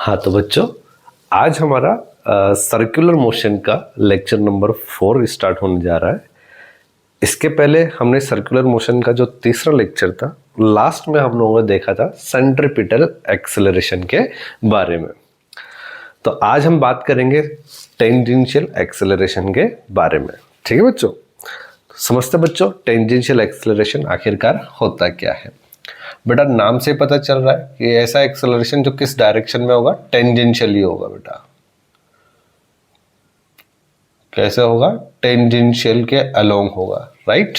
हाँ तो बच्चों, आज हमारा सर्कुलर मोशन का लेक्चर नंबर 4 स्टार्ट होने जा रहा है। इसके पहले हमने सर्कुलर मोशन का जो तीसरा लेक्चर था, लास्ट में हम लोगों ने देखा था सेंट्रीपिटल एक्सेलरेशन के बारे में। तो आज हम बात करेंगे टेंजेंशियल एक्सेलरेशन के बारे में। ठीक है बच्चों, समझते बच्चों टेंजेंशियल एक्सेलरेशन आखिरकार होता क्या है। बेटा नाम से पता चल रहा है कि ऐसा एक्सेलरेशन जो किस डायरेक्शन में होगा, टेंजेंशियली होगा। बेटा कैसे होगा? टेंजेंशियल के अलोंग होगा, राइट।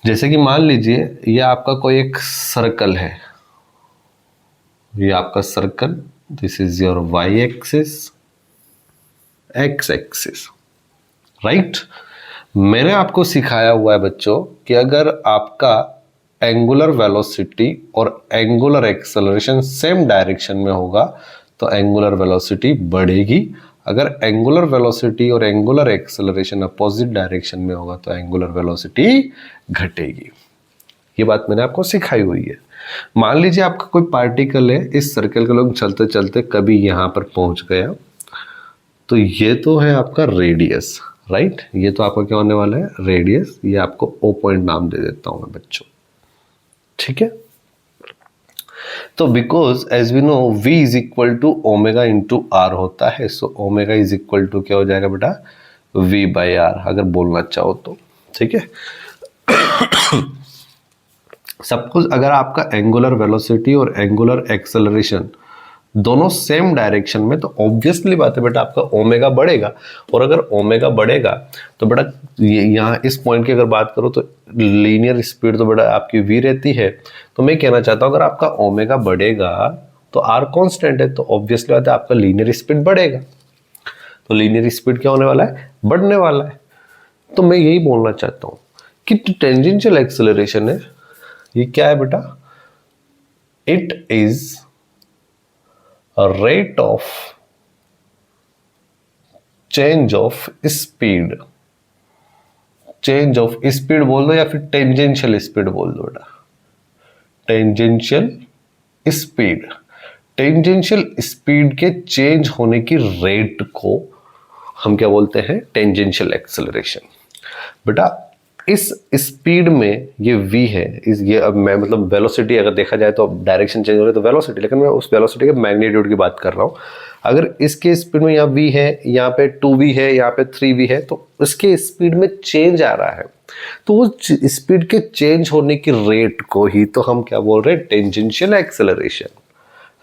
जैसे कि मान लीजिए ये आपका कोई एक सर्कल है, ये आपका circle, this is your Y axis, X axis, right. मैंने आपको सिखाया हुआ है बच्चों कि अगर आपका एंगुलर वेलोसिटी और एंगुलर एक्सेलरेशन सेम डायरेक्शन में होगा तो एंगुलर वेलोसिटी बढ़ेगी। अगर एंगुलर वेलोसिटी और एंगुलर एक्सेलरेशन अपोजिट डायरेक्शन में होगा तो एंगुलर वेलोसिटी घटेगी। ये बात मैंने आपको सिखाई हुई है। मान लीजिए आपका कोई पार्टिकल है, इस सर्कल के लोग चलते चलते कभी यहां पर पहुंच गया, तो ये तो है आपका रेडियस, राइट। ये तो आपका क्या होने वाला है? रेडियस। ये आपको ओ पॉइंट नाम दे देता हूं मैं बच्चों, ठीक है। तो because as we know v is equal to omega into R होता है, so omega is equal to क्या हो जाएगा बेटा? v बाई आर, अगर बोलना चाहो तो, ठीक है। सपोज अगर आपका एंगुलर वेलोसिटी और एंगुलर एक्सेलरेशन दोनों सेम डायरेक्शन में, तो ऑब्वियसली बात है बेटा आपका ओमेगा बढ़ेगा। और अगर ओमेगा बढ़ेगा तो बेटा यहाँ इस पॉइंट की अगर बात करो तो लीनियर स्पीड तो बेटा आपकी v रहती है। तो मैं कहना चाहता हूँ अगर आपका ओमेगा बढ़ेगा तो r कांस्टेंट है, तो ऑब्वियसली बात है आपका लीनियर स्पीड बढ़ेगा। तो लीनियर स्पीड क्या होने वाला है? बढ़ने वाला है। तो मैं यही बोलना चाहता हूँ कि टेंजेंशियल एक्सेलरेशन है, ये क्या है बेटा? It is rate of change of speed. Change of speed बोल दो या फिर टेंजेंशियल स्पीड बोल दो बेटा। टेंजेंशियल स्पीड, टेंजेंशियल स्पीड के चेंज होने की रेट को हम क्या बोलते हैं? Tangential acceleration. बेटा इस स्पीड में ये v है, इस ये अब मैं मतलब वेलोसिटी अगर देखा जाए तो डायरेक्शन चेंज हो रही है तो वेलोसिटी, लेकिन मैं उस वेलोसिटी के मैग्नीट्यूड की बात कर रहा हूँ। अगर इसके स्पीड में यहाँ v है, यहाँ पे 2v है, यहाँ पे 3v है, तो उसके स्पीड में चेंज आ रहा है। तो उस स्पीड के चेंज होने की रेट को ही तो हम क्या बोल रहे हैं? टेंजेंशियल एक्सेलरेशन,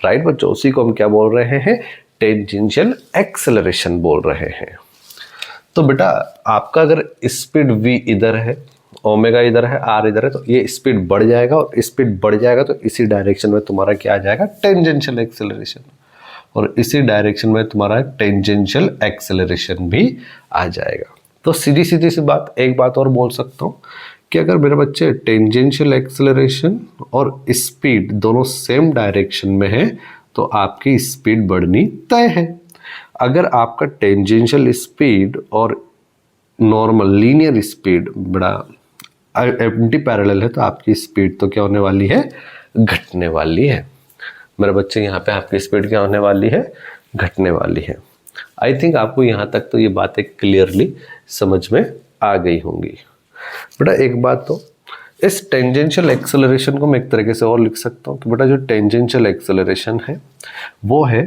राइट बच्चों। उसी को हम क्या बोल रहे हैं? टेंजेंशियल एक्सेलरेशन बोल रहे हैं। तो बेटा आपका अगर स्पीड v इधर है, ओमेगा इधर है, r इधर है, तो ये स्पीड बढ़ जाएगा, और स्पीड बढ़ जाएगा तो इसी डायरेक्शन में तुम्हारा क्या आ जाएगा? Tangential acceleration. और इसी डायरेक्शन में तुम्हारा टेंजेंशियल एक्सेलरेशन भी आ जाएगा। तो सीधी सीधी सी बात, एक बात और बोल सकता हूँ कि अगर मेरे बच्चे टेंजेंशियल एक्सेलरेशन और स्पीड दोनों सेम डायरेक्शन में है तो आपकी स्पीड बढ़नी तय है। अगर आपका टेंजेंशियल स्पीड और नॉर्मल लीनियर स्पीड बड़ा एंटी पैरेलल है तो आपकी स्पीड तो क्या होने वाली है? घटने वाली है। मेरे बच्चे यहाँ पे आपकी स्पीड क्या होने वाली है? घटने वाली है। आई थिंक आपको यहाँ तक तो ये बातें क्लियरली समझ में आ गई होंगी। बेटा एक बात तो, इस टेंजेंशियल एक्सेलरेशन को मैं एक तरीके से और लिख सकता हूँ कि बेटा जो टेंजेंशियल एक्सेलरेशन है वो है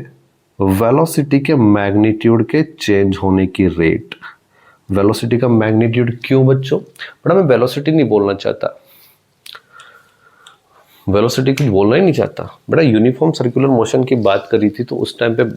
वेलोसिटी के मैग्नीट्यूड के चेंज होने की रेट। वेलोसिटी का मैग्नीट्यूड क्यों बच्चों? बेटा मैं वेलोसिटी नहीं बोलना चाहता, वेलोसिटी कुछ बोलना ही नहीं चाहता। बेटा यूनिफॉर्म सर्कुलर मोशन की बात करी थी, तो उस टाइम पे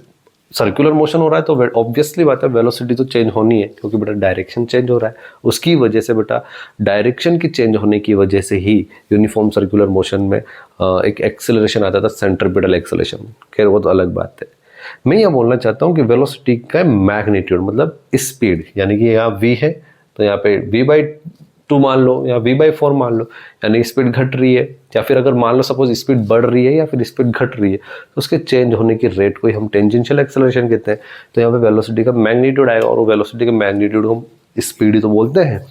सर्कुलर मोशन हो रहा है तो ऑब्वियसली बात है वेलोसिटी तो चेंज होनी है, क्योंकि बेटा डायरेक्शन चेंज हो रहा है। उसकी वजह से बेटा डायरेक्शन की चेंज होने की वजह से ही यूनिफॉर्म सर्कुलर मोशन में एक एक्सेलरेशन आता था, सेंट्रीपिटल एक्सेलरेशन। खैर वो तो अलग बात है। मैं यह बोलना चाहता हूँ कि वेलोसिटी का मैग्नीट्यूड मतलब स्पीड, यानी कि यहाँ v है तो यहाँ पे v/2 मान लो या v/4 मान लो, यानी स्पीड घट रही है। या फिर अगर मान लो सपोज स्पीड बढ़ रही है या फिर स्पीड घट रही है तो उसके चेंज होने की रेट को ही हम टेंजेंशियल एक्सेलरेशन कहते हैं। तो यहाँ पे वेलोसिटी का मैग्नीट्यूड आएगा, और वेलोसिटी का मैग्नीट्यूड को हम स्पीड ही तो बोलते हैं।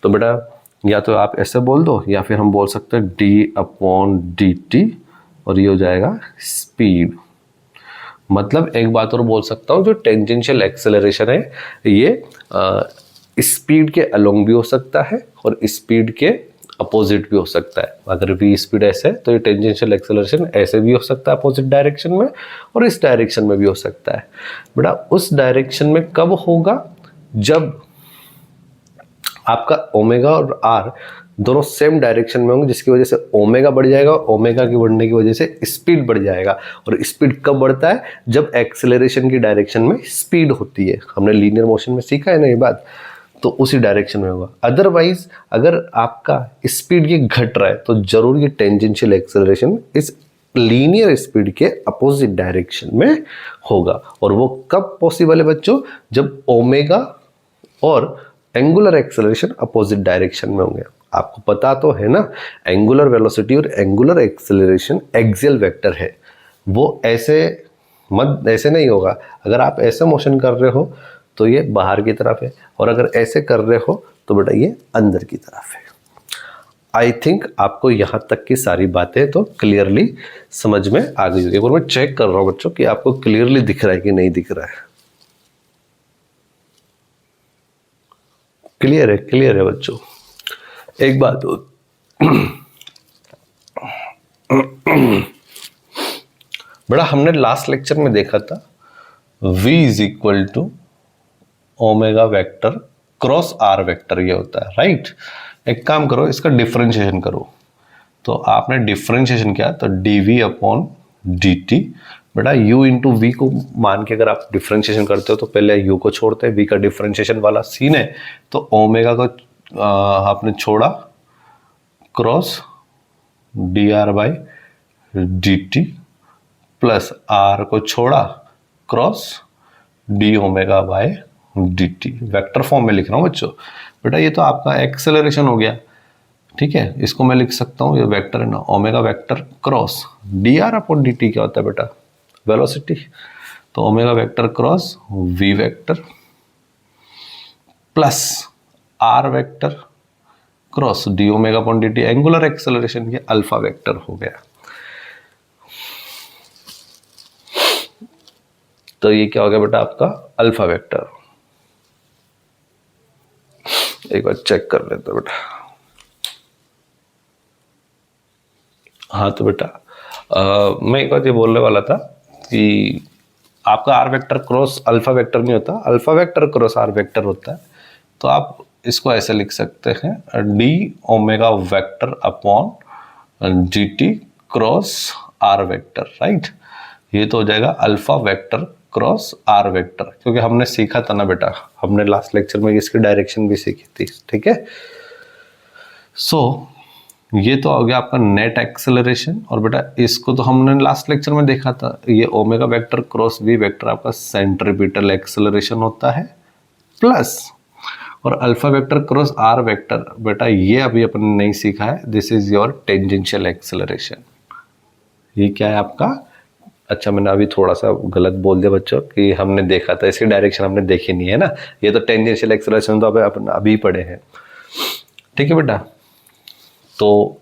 तो बेटा या तो आप ऐसे बोल दो या फिर हम बोल सकते हैं d/dt, और ये हो जाएगा स्पीड। मतलब एक बात और बोल सकता हूँ, जो टेंजेंशियल एक्सेलरेशन है ये स्पीड के अलोंग भी हो सकता है और स्पीड के अपोजिट भी हो सकता है। अगर v स्पीड ऐसे है तो ये टेंजेंशियल एक्सेलरेशन ऐसे भी हो सकता है अपोजिट डायरेक्शन में, और इस डायरेक्शन में भी हो सकता है। बेटा उस डायरेक्शन में कब होगा, जब आपका ओमेगा और आर दोनों सेम डायरेक्शन में होंगे, जिसकी वजह से ओमेगा बढ़ जाएगा, ओमेगा के बढ़ने की वजह से स्पीड बढ़ जाएगा। और स्पीड कब बढ़ता है, जब एक्सेलरेशन की डायरेक्शन में स्पीड होती है। हमने लीनियर मोशन में सीखा है ना ये बात, तो उसी डायरेक्शन में होगा। अदरवाइज अगर आपका स्पीड ये घट रहा है तो जरूर ये टेंजेंशियल एक्सेलरेशन इस लीनियर स्पीड के अपोजिट डायरेक्शन में होगा। और वो कब पॉसिबल है बच्चों, जब ओमेगा और एंगुलर एक्सेलरेशन अपोजिट डायरेक्शन में होंगे। आपको पता तो है ना, एंगुलर वेलोसिटी और एंगुलर एक्सेलरेशन एक्सियल वेक्टर है। वो ऐसे नहीं होगा। अगर आप ऐसे मोशन कर रहे हो तो ये बाहर की तरफ है, और अगर ऐसे कर रहे हो तो बेटा ये अंदर की तरफ है। आई थिंक आपको यहाँ तक की सारी बातें तो क्लियरली समझ में आ गई होगी। एक बार मैं चेक कर रहा हूँ बच्चों कि आपको क्लियरली दिख रहा है कि नहीं दिख रहा है। क्लियर है बच्चों। एक बात बेटा हमने लास्ट लेक्चर में देखा था v is equal to omega vector cross R vector ये होता है, राइट। एक काम करो, इसका डिफरेंशिएशन करो। तो आपने डिफरेंशिएशन किया तो dv अपॉन dt। बेटा u इंटू वी को मान के अगर आप डिफरेंशिएशन करते हो तो पहले u को छोड़ते हैं, v का डिफरेंशिएशन वाला सीन है। तो ओमेगा को आपने छोड़ा cross dr by dt plus r को छोड़ा cross d omega by dt। Vector form में लिख रहा हूँ बच्चों। बेटा ये तो आपका एक्सेलरेशन हो गया, ठीक है। इसको मैं लिख सकता हूँ, ये वेक्टर है ना, omega vector cross dr upon dt क्या होता है बेटा, वेलोसिटी। तो omega vector cross v vector plus r vector cross d omega upon dt, angular acceleration ये अल्फा वेक्टर हो गया। तो ये क्या हो गया बेटा आपका अल्फा वेक्टर। एक बार चेक कर लेते बेटा। हाँ तो बेटा मैं एक बात ये बोलने वाला था कि आपका R vector cross alpha vector नहीं होता, alpha vector cross R vector होता है। तो आप इसको ऐसे लिख सकते हैं, D omega vector upon gt cross R vector, right. ये तो हो जाएगा alpha vector cross R vector, क्योंकि हमने सीखा था ना बेटा, हमने लास्ट लेक्चर में इसकी डायरेक्शन भी सीखी थी, ठीक है। सो ये तो हो गया आपका नेट एक्सेलरेशन। और बेटा इसको तो हमने लास्ट लेक्चर में देखा था, ये omega vector cross V vector आपका सेंट्रीपिटल एक्सेलरेशन होता है, प्लस और alpha vector cross R vector बेटा ये अभी अपन ने नहीं सीखा है, this is your tangential acceleration. ये क्या है आपका, अच्छा मैंने अभी थोड़ा सा गलत बोल दिया बच्चों कि हमने देखा था, इसकी डायरेक्शन हमने देखी नहीं है ना। ये तो टेंजेंशियल एक्सेलरेशन तो अपन अभी पढ़े हैं, ठीक है बेटा। तो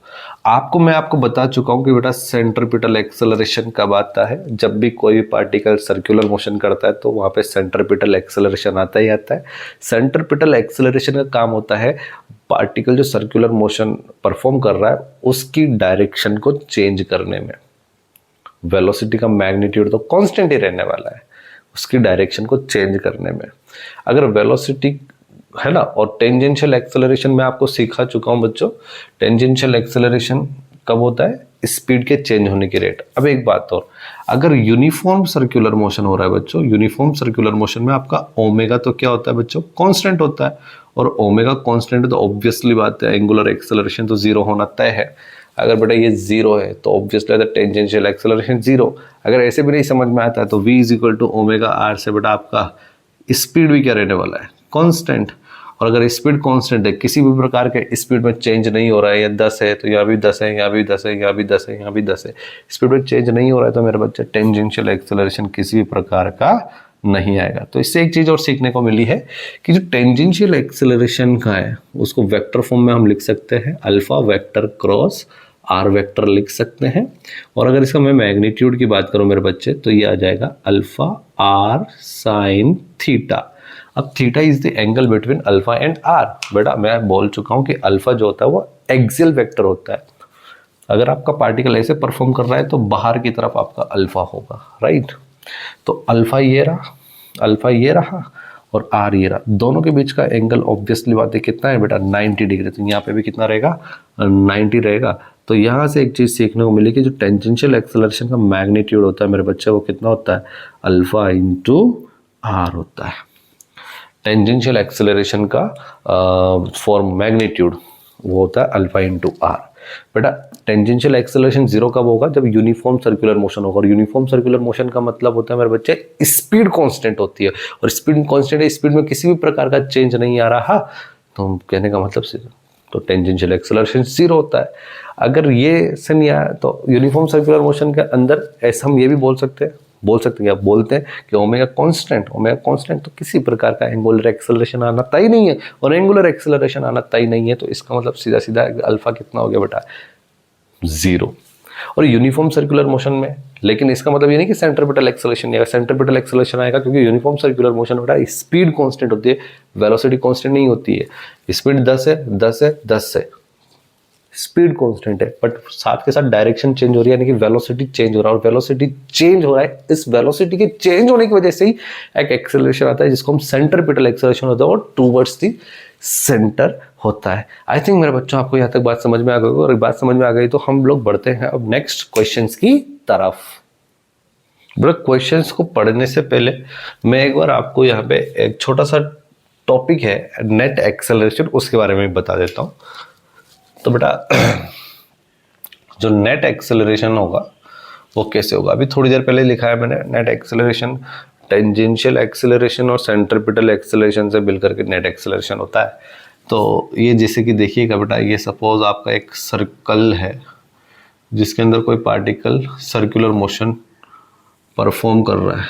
मैं आपको बता चुका हूं कि बेटा सेंट्रीपिटल एक्सेलरेशन कब आता है, जब भी कोई पार्टिकल सर्कुलर मोशन करता है तो वहां पे सेंट्रीपिटल एक्सेलरेशन आता ही आता है। सेंट्रीपिटल एक्सेलरेशन का काम होता है पार्टिकल जो सर्कुलर मोशन परफॉर्म कर रहा है उसकी डायरेक्शन को चेंज करने में। वेलोसिटी का मैग्नीट्यूड तो कांस्टेंट ही रहने वाला है, उसकी डायरेक्शन को चेंज करने में। अगर वेलोसिटी है ना, और टेंजेंशियल एक्सेलरेशन में आपको सिखा चुका हूं बच्चों, टेंजेंशियल एक्सेलरेशन कब होता है, स्पीड के चेंज होने की रेट। अब एक बात और, अगर यूनिफॉर्म सर्कुलर मोशन हो रहा है बच्चों, यूनिफॉर्म सर्कुलर मोशन में आपका ओमेगा तो क्या होता है बच्चों, कांस्टेंट होता है। और ओमेगा कांस्टेंट है तो ऑब्वियसली बात है एंगुलर एक्सेलरेशन तो जीरो होना तय है। अगर बेटा ये जीरो है तो ऑब्वियसली टेंजेंशियल एक्सेलरेशन जीरो। अगर ऐसे भी नहीं समझ में आता है तो v is equal to omega R से बेटा आपका स्पीड भी क्या रहने वाला है, कांस्टेंट। और अगर स्पीड कांस्टेंट है, किसी भी प्रकार के स्पीड में चेंज नहीं हो रहा है, या 10 है तो यहाँ भी 10 है, यहाँ भी 10 है, यहाँ भी 10 है, यहाँ भी 10 है, स्पीड में चेंज नहीं हो रहा है तो मेरे बच्चे टेंजेंशियल एक्सेलरेशन किसी भी प्रकार का नहीं आएगा। तो इससे एक चीज और सीखने को मिली है कि जो टेंजेंशियल एक्सेलरेशन का है उसको वेक्टर फॉर्म में हम लिख सकते हैं alpha vector cross R vector लिख सकते हैं। और अगर इसका मैं मैग्नीट्यूड की बात करूं मेरे बच्चे, तो ये आ जाएगा अल्फा आर साइन थीटा। अब theta is the angle between alpha and R. बेटा मैं बोल चुका हूं कि अल्फा जो होता है वो एक्सियल वेक्टर होता है। अगर आपका पार्टिकल ऐसे परफॉर्म कर रहा है तो बाहर की तरफ आपका अल्फा होगा, राइट। तो अल्फा ये रहा, अल्फा ये रहा और आर ये रहा। दोनों के बीच का एंगल ऑब्वियसली बात है कितना है बेटा, 90 डिग्री। तो यहाँ पे भी कितना रहेगा, 90 रहेगा। तो यहाँ से एक चीज़ सीखने को मिली कि जो टेंजेंशियल एक्सेलरेशन का मैग्नीट्यूड होता है मेरे बच्चे, वो कितना होता है, अल्फा इंटू आर होता है। टेंजेंशियल एक्सेलरेशन का फॉर्म मैग्नीट्यूड वो होता है अल्फा इंटू आर। बेटा टेंजेंशियल एक्सेलरेशन जीरो कब होगा, जब यूनिफॉर्म सर्कुलर मोशन होगा। और यूनिफॉर्म सर्कुलर मोशन का मतलब होता है मेरे बच्चे, स्पीड कांस्टेंट होती है। और स्पीड कांस्टेंट है, स्पीड में किसी भी प्रकार का चेंज नहीं आ रहा, तो कहने का मतलब सीधा तो टेंजेंशियल एक्सेलरेशन जीरो होता है। अगर ये से नहीं आया तो यूनिफॉर्म सर्कुलर मोशन के अंदर ऐसा हम ये भी बोल सकते हैं क्या बोलते हैं कि ओमेगा कांस्टेंट, तो किसी प्रकार का एंगुलर एक्सेलरेशन आना तय नहीं है। और एंगुलर एक्सेलरेशन आना तय नहीं है तो इसका मतलब सीधा सीधा अल्फा कितना हो गया बेटा, जीरो। और यूनिफॉर्म सर्कुलर मोशन में, लेकिन इसका मतलब ये नहीं कि सेंट्रीपिटल एक्सेलरेशन आएगा। सेंट्रीपिटल एक्सेलरेशन आएगा क्योंकि यूनिफॉर्म सर्कुलर मोशन बेटा स्पीड कांस्टेंट होती है, वेलोसिटी कांस्टेंट नहीं होती है। स्पीड 10 है, स्पीड कांस्टेंट है, बट साथ के साथ डायरेक्शन चेंज हो रही है, यानी कि वेलोसिटी चेंज हो रहा है। और वेलोसिटी चेंज हो रहा है, इस वेलोसिटी के चेंज होने की वजह से ही एक एक्सेलरेशन आता है जिसको हम सेंट्रीपिटल एक्सेलरेशन होता है और टूवर्ड्स दी सेंटर होता है। आई थिंक मेरे बच्चों आपको यहाँ तक बात समझ में आ गई, और बात समझ में आ गई तो हम लोग बढ़ते हैं अब नेक्स्ट क्वेश्चंस की तरफ। बड़ा क्वेश्चंस को पढ़ने से पहले मैं एक बार आपको यहाँ पे एक छोटा सा टॉपिक है नेट एक्सेलरेशन, उसके बारे में बता देता हूँ। तो बेटा जो नेट एक्सेलरेशन होगा वो कैसे होगा, अभी थोड़ी देर पहले लिखा है मैंने। नेट एक्सेलरेशन टेंजेंशियल एक्सेलरेशन और सेंट्रीपिटल एक्सेलरेशन से मिलकर के नेट एक्सेलरेशन होता है। तो ये जैसे कि देखिएगा बेटा, ये सपोज आपका एक सर्कल है जिसके अंदर कोई पार्टिकल सर्कुलर मोशन परफॉर्म कर रहा है,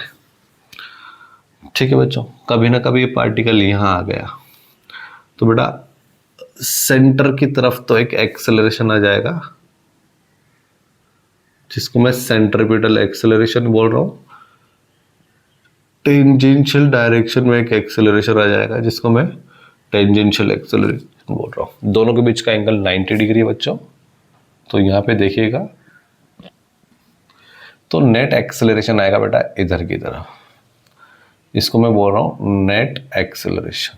ठीक है बच्चों। कभी ना कभी ये पार्टिकल यहाँ आ गया तो बेटा सेंटर की तरफ तो एक एक्सेलरेशन आ जाएगा जिसको मैं सेंट्रीपिटल एक्सेलरेशन बोल रहा हूं। टेंजेंशियल डायरेक्शन में एक एक्सेलरेशन आ जाएगा जिसको मैं टेंजेंशियल एक्सेलरेशन बोल रहा हूं। दोनों के बीच का एंगल 90 डिग्री है बच्चों। तो यहां पे देखिएगा तो नेट एक्सेलरेशन आएगा बेटा इधर की तरफ, इसको मैं बोल रहा हूं नेट एक्सेलरेशन,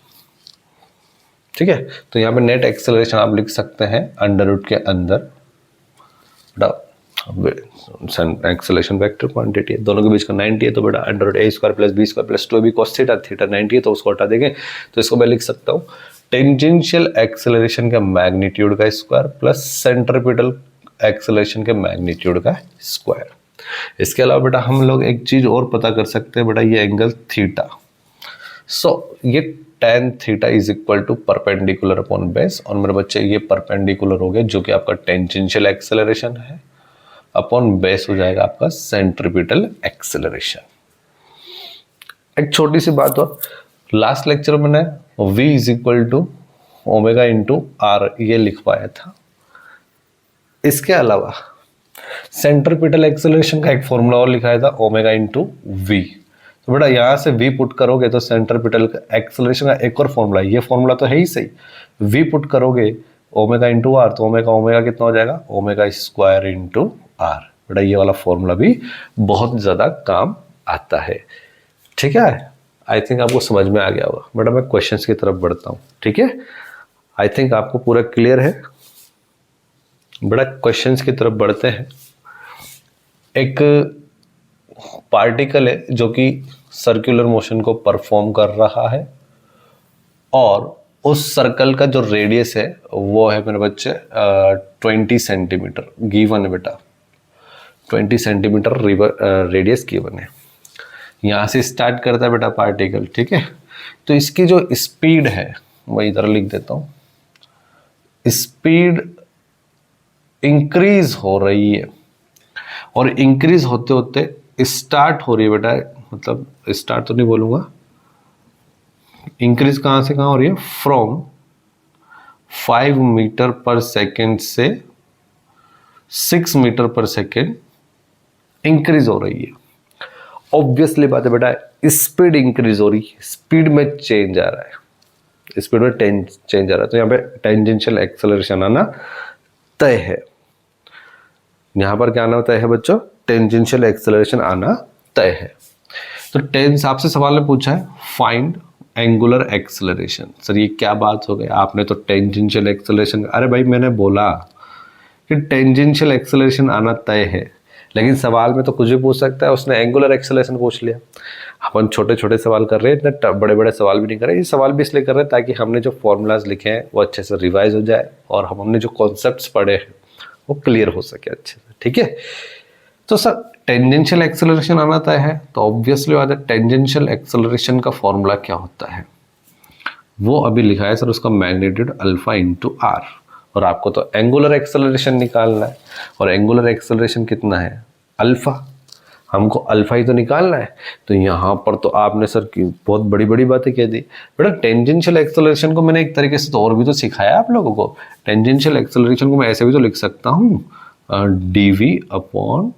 ठीक है। तो यहाँ पे नेट एक्सेलरेशन आप लिख सकते हैं अंडर रूट के अंदर बेटा एक्सेलरेशन वेक्टर क्वांटिटी है, दोनों के बीच का 90 है, तो बेटा under root A square plus B square plus 2b cos theta, theta 90 है तो उसको हटा देंगे। तो इसको मैं लिख सकता हूँ टेंजेंशियल एक्सेलरेशन का मैग्नीट्यूड का स्क्वायर प्लस सेंट्रीपिटल एक्सेलरेशन के मैग्नीट्यूड का स्क्वायर। इसके अलावा बेटा हम लोग एक चीज और पता कर सकते हैं बेटा, ये एंगल थीटा। सो ये tan theta is equal to perpendicular upon base. और मेरे बच्चे ये परपेंडिकुलर हो गया जो कि आपका टेंजेंशियल एक्सेलरेशन है, अपॉन बेस हो जाएगा आपका सेंट्रीपिटल एक्सेलरेशन। एक छोटी सी बात और, लास्ट लेक्चर में मैंने v is equal to omega into R ये लिख पाया था। इसके अलावा सेंट्रीपिटल एक्सेलरेशन का एक फॉर्मूला और लिखाया था ओमेगा इंटू वी। तो बेटा यहाँ से v पुट करोगे तो सेंट्रीपिटल एक्सेलरेशन का एक और फॉर्मूला, ये फॉर्मूला तो है ही सही, v पुट करोगे ओमेगा इंटू आर तो ओमेगा कितना हो जाएगा, ओमेगा स्क्वायर इंटू आर। बेटा ये वाला फॉर्मूला भी बहुत ज़्यादा काम आता है, ठीक है। आई थिंक आपको समझ में आ गया होगा। बेटा मैं क्वेश्चंस की तरफ बढ़ता हूँ, ठीक है। आई थिंक आपको पूरा क्लियर है। बेटा क्वेश्चंस की तरफ बढ़ते हैं। एक पार्टिकल है जो कि सर्कुलर मोशन को परफॉर्म कर रहा है और उस सर्कल का जो रेडियस है वो है मेरे बच्चे 20 सेंटीमीटर गिवन है बेटा, 20 सेंटीमीटर रेडियस गिवन है। यहाँ से स्टार्ट करता है बेटा पार्टिकल, ठीक है। तो इसकी जो स्पीड है मैं इधर लिख देता हूँ, स्पीड इंक्रीज हो रही है और इंक्रीज होते होते स्टार्ट हो रही है बेटा, मतलब स्टार्ट तो नहीं बोलूँगा, इंक्रीज कहाँ से कहाँ हो रही है, फ्रॉम 5 मीटर पर सेकेंड से 6 मीटर पर सेकेंड इंक्रीज हो रही है। ऑब्वियसली बात है बेटा, स्पीड इंक्रीज हो रही है, स्पीड में चेंज आ रहा है, स्पीड में चेंज आ रहा है, तो यहाँ पे टेंजेंशियल एक्सेलरेशन आना तय है। यहाँ पर क्या आना तय है बच्चों? टेंजेंशियल एक्सेलरेशन आना तय है। तो टेंस आपसे सवाल ने पूछा है फाइंड एंगुलर एक्सेलरेशन। सर ये क्या बात हो गई, आपने तो टेंजेंशियल एक्सेलरेशन, अरे भाई मैंने बोला कि टेंजेंशियल एक्सेलरेशन आना तय है, लेकिन सवाल में तो कुछ भी पूछ सकता है, उसने एंगुलर एक्सेलरेशन पूछ लिया। अपन छोटे छोटे सवाल कर रहे हैं, इतने बड़े बड़े सवाल भी नहीं कर रहे। ये सवाल भी इसलिए कर रहे हैं ताकि हमने जो फॉर्मूलाज लिखे हैं वो अच्छे से रिवाइज हो जाए और हमने जो कॉन्सेप्ट्स पढ़े हैं वो क्लियर हो सके अच्छे से, ठीक है। तो सर टेंजेंशियल एक्सेलरेशन आना तय है, तो ऑब्वियसली बात है टेंजेंशियल एक्सेलरेशन का फॉर्मूला क्या होता है वो अभी लिखा है सर, उसका मैग्नीट्यूड अल्फा इंटू आर। और आपको तो एंगुलर एक्सेलरेशन निकालना है, और एंगुलर एक्सेलरेशन कितना है? अल्फा। हमको अल्फा ही तो निकालना है। तो यहाँ पर तो आपने सर की बहुत बड़ी बड़ी बातें कह दी बेटा। टेंजेंशियल एक्सेलरेशन को मैंने एक तरीके से तो और भी तो सिखाया आप लोगों को। टेंजेंशियल एक्सेलरेशन को मैं ऐसे भी तो लिख सकता हूँ, dv upon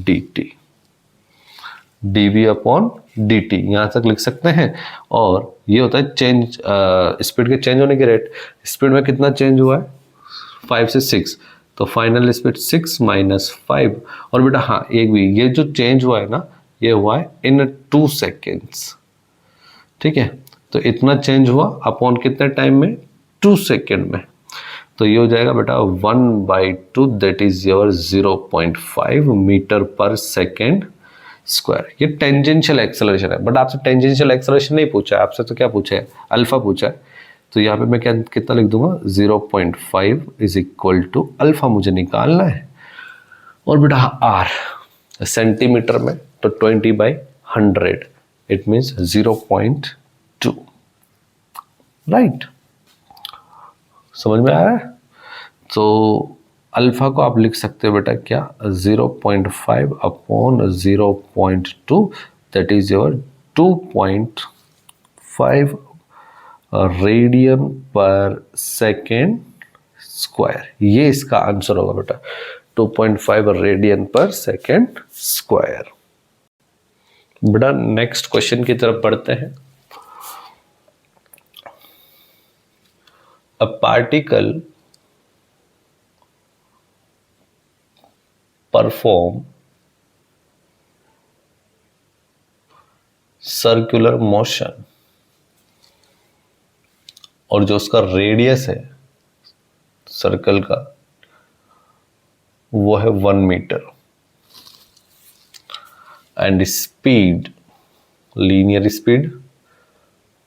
dt, dv upon dt यहाँ तक लिख सकते हैं। और ये होता है चेंज, स्पीड के चेंज होने के रेट। स्पीड में कितना चेंज हुआ है? 5 से 6, तो फाइनल स्पीड 6 माइनस 5। और बेटा हाँ एक भी, ये जो चेंज हुआ है ना, ये हुआ है इन 2 सेकेंड्स, ठीक है। तो इतना चेंज हुआ अपॉन कितने टाइम में? 2 सेकेंड में। तो ये हो जाएगा बेटा 1/2, दैट इज योर 0.5 मीटर पर सेकेंड स्क्वायर। ये टेंजेंशियल एक्सेलरेशन है, बट आपसे टेंजेंशियल एक्सेलरेशन नहीं पूछा है, आपसे तो क्या पूछा है? अल्फा पूछा है। तो यहाँ पे मैं क्या कितना लिख दूंगा? 0.5 इज इक्वल टू अल्फा मुझे निकालना है। और बेटा आर सेंटीमीटर में तो 20/100, इट मीन्स 0.2, राइट। समझ में आ रहा है? तो अल्फा को आप लिख सकते हो बेटा क्या? 0.5 upon 0.2, that is your 2.5 radian per second square. ये इसका आंसर होगा बेटा, 2.5 रेडियन पर सेकेंड स्क्वायर। बेटा नेक्स्ट क्वेश्चन की तरफ बढ़ते हैं। A particle perform circular motion, और जो उसका रेडियस है सर्कल का वो है 1 meter, and speed, linear speed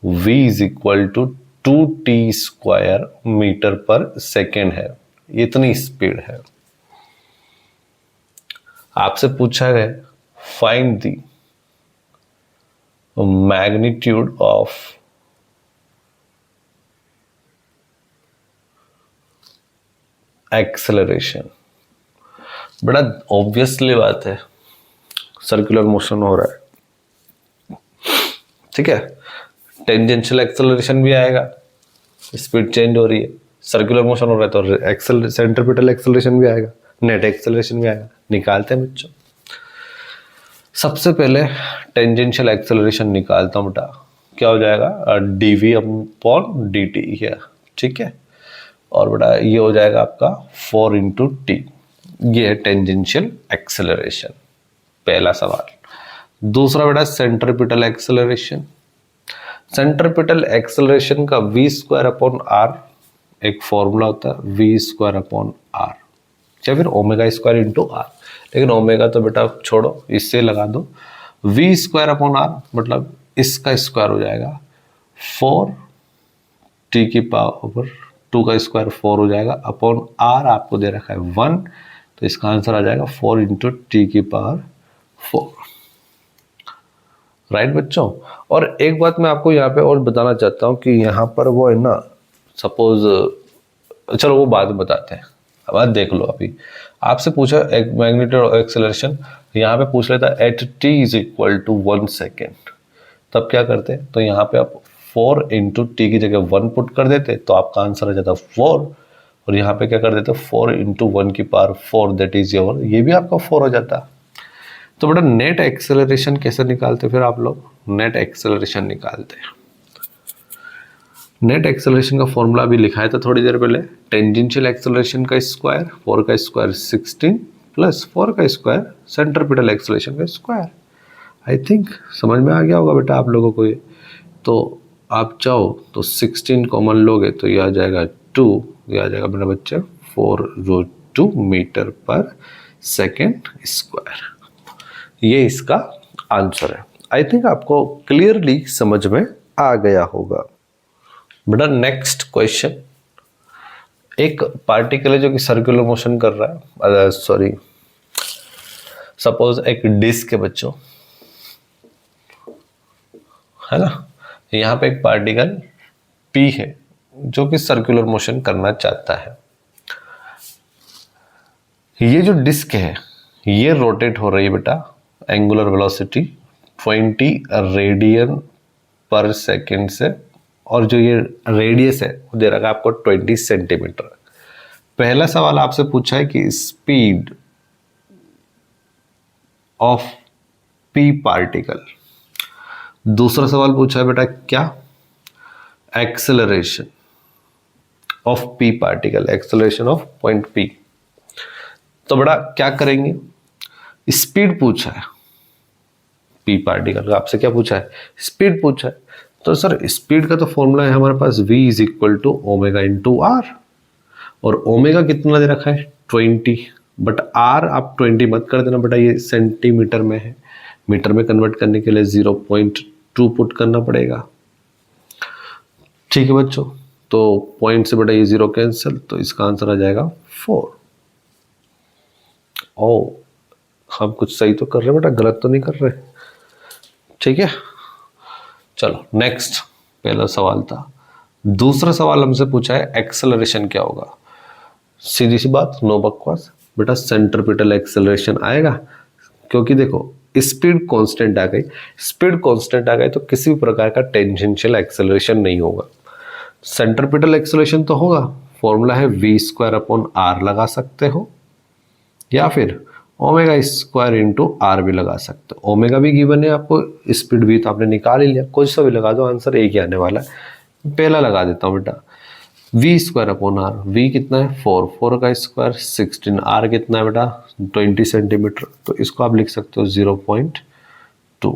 v is equal to 2t square meter पर सेकेंड है। इतनी स्पीड है। आपसे पूछा है find the magnitude of acceleration. बड़ा ऑब्वियसली बात है, सर्कुलर मोशन हो रहा है, ठीक है। टेंजेंशियल एक्सेलरेशन भी आएगा, स्पीड चेंज हो रही है, सर्कुलर मोशन हो रहा है तो सेंट्रीपिटल एक्सेलरेशन भी आएगा, नेट एक्सेलरेशन भी आएगा। निकालते हैं बच्चों। सबसे पहले टेंजेंशियल एक्सेलरेशन निकालता हूँ बेटा, क्या हो जाएगा? dv अपॉन dt है, ठीक है। और बेटा ये हो जाएगा आपका 4 इंटू टी। ये है टेंजेंशियल एक्सेलरेशन, पहला सवाल। दूसरा बेटा सेंट्रीपिटल एक्सेलरेशन। सेंट्रीपिटल एक्सेलरेशन का v स्क्वायर अपॉन आर एक फॉर्मूला होता है, v स्क्वायर अपॉन आर, या फिर ओमेगा स्क्वायर इंटू आर। लेकिन ओमेगा तो बेटा छोड़ो, इससे लगा दो। v स्क्वायर अपॉन आर मतलब इसका स्क्वायर हो जाएगा 4t की पावर 2 का स्क्वायर 4 हो जाएगा, अपॉन आर आपको दे रखा है 1, तो इसका आंसर आ जाएगा 4 इंटू टी की पावर 4। राइट बच्चों। और एक बात मैं आपको यहाँ पे और बताना चाहता हूँ कि यहाँ पर वो है ना, सपोज, चलो वो बाद में बताते हैं, अब देख लो। अभी आपसे पूछा एक मैग्नीट्यूड ऑफ एक्सेलरेशन, यहाँ पे पूछ लेता at t is equal to 1 second, तब क्या करते? तो यहाँ पे आप 4 इंटू टी की जगह 1 पुट कर देते, तो आपका आंसर आ जाता 4। और यहाँ पे क्या कर देते हो 4 इंटू 1⁴ दैट इज योर, ये भी आपका 4 हो जाता। तो बेटा नेट एक्सेलरेशन कैसे निकालते फिर आप लोग, नेट एक्सेलरेशन निकालते हैं। नेट एक्सेलरेशन का फॉर्मूला अभी लिखा था थोड़ी देर पहले, टेंजेंशियल एक्सेलरेशन का स्क्वायर 4 का स्क्वायर 16 प्लस 4 का स्क्वायर सेंट्रीपिटल एक्सेलरेशन का स्क्वायर। आई थिंक समझ में आ गया होगा बेटा आप लोगों को ये। तो आप चाहो तो 16 कॉमन लोगे तो ये आ जाएगा 2, ये आ जाएगा मेरा बच्चा 4√2 मीटर पर सेकेंड स्क्वायर। ये इसका आंसर है। आई थिंक आपको क्लियरली समझ में आ गया होगा। बेटा नेक्स्ट क्वेश्चन, एक पार्टिकल है जो कि सर्कुलर मोशन कर रहा है, सॉरी सपोज एक डिस्क है बच्चों, है ना, यहाँ पे एक पार्टिकल P है जो कि सर्कुलर मोशन करना चाहता है। ये जो डिस्क है ये रोटेट हो रही है बेटा, angular velocity 20 radian per second से, और जो ये रेडियस है वो दे रखा है आपको 20 सेंटीमीटर। पहला सवाल आपसे पूछा है कि स्पीड ऑफ P पार्टिकल। दूसरा सवाल पूछा है बेटा क्या, acceleration of P particle, acceleration of point P। तो बेटा क्या करेंगे, स्पीड पूछा है P पार्टिकल का, आपसे क्या पूछा है, स्पीड पूछा है। तो सर स्पीड का तो फॉर्मूला है हमारे पास v = ओमेगा इंटू आर, और ओमेगा कितना दे रखा है 20, बट आर आप 20 मत कर देना बेटा, ये सेंटीमीटर में है, मीटर में कन्वर्ट करने के लिए 0.2 पुट करना पड़ेगा। ठीक है बच्चों, तो पॉइंट से बेटा ये 0 कैंसिल, तो इसका आंसर आ जाएगा 4। ओ हम कुछ सही तो कर रहे हैं बेटा, गलत तो नहीं कर रहे। ठीक है चलो नेक्स्ट, पहला सवाल था। दूसरा सवाल हमसे पूछा है एक्सेलरेशन क्या होगा। सीधी सी बात, नो बकवास बेटा, सेंट्रीपिटल एक्सेलरेशन आएगा, क्योंकि देखो स्पीड कांस्टेंट आ गई, स्पीड कांस्टेंट आ गई तो किसी भी प्रकार का टेंजेंशियल एक्सेलरेशन नहीं होगा। सेंट्रीपिटल एक्सेलरेशन तो होगा, फॉर्मूला है v²/r लगा सकते हो, या फिर ओमेगा स्क्वायर इंटू आर भी लगा सकते हो। ओमेगा भी गिवन है आपको, स्पीड भी तो आपने निकाल ही लिया, कुछ सा भी लगा दो, आंसर एक ही आने वाला है। पहला लगा देता हूँ बेटा, v²/r, v कितना है 4, 4 का स्क्वायर 16, r कितना है बेटा 20 सेंटीमीटर, तो इसको आप लिख सकते हो 0.2,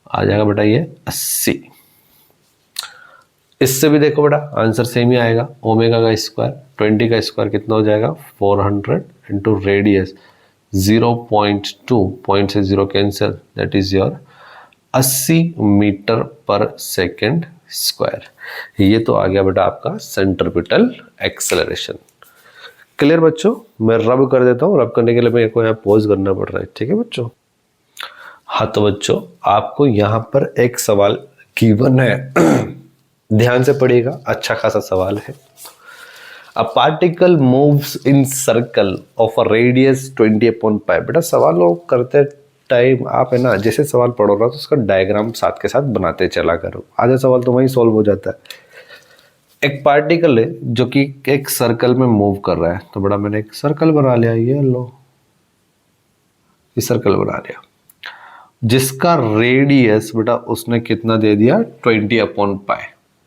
आ जाएगा बेटा ये 80। इससे भी देखो बेटा आंसर सेम ही आएगा, ओमेगा का स्क्वायर 20 का स्क्वायर कितना हो जाएगा 400 इंटू रेडियस 0.2, पॉइंट से 0 cancel, that is your 80 metre पर सेकेंड स्क्वायर। ये तो आ गया बेटा आपका सेंट्रीपिटल एक्सेलरेशन। क्लियर बच्चों, मैं रब कर देता हूँ, रब करने के लिए मेरे को यहाँ पॉज करना पड़ रहा है। ठीक है बच्चों, हाँ तो बच्चों आपको यहाँ पर एक सवाल गिवन है, ध्यान से पढ़िएगा, अच्छा खासा सवाल है। A particle moves in circle of a radius 20/π। बेटा सवाल लोग करते टाइम आप है ना, जैसे सवाल पढ़ो ना तो उसका डायग्राम साथ के साथ बनाते चला करो, आधा सवाल तो वहीं सॉल्व हो जाता है। एक पार्टिकल है जो कि एक सर्कल में मूव कर रहा है, तो बड़ा मैंने एक सर्कल बना लिया, ये लो ये सर्कल बना लिया, जिसका रेडियस बेटा उसने कितना दे दिया 20/π।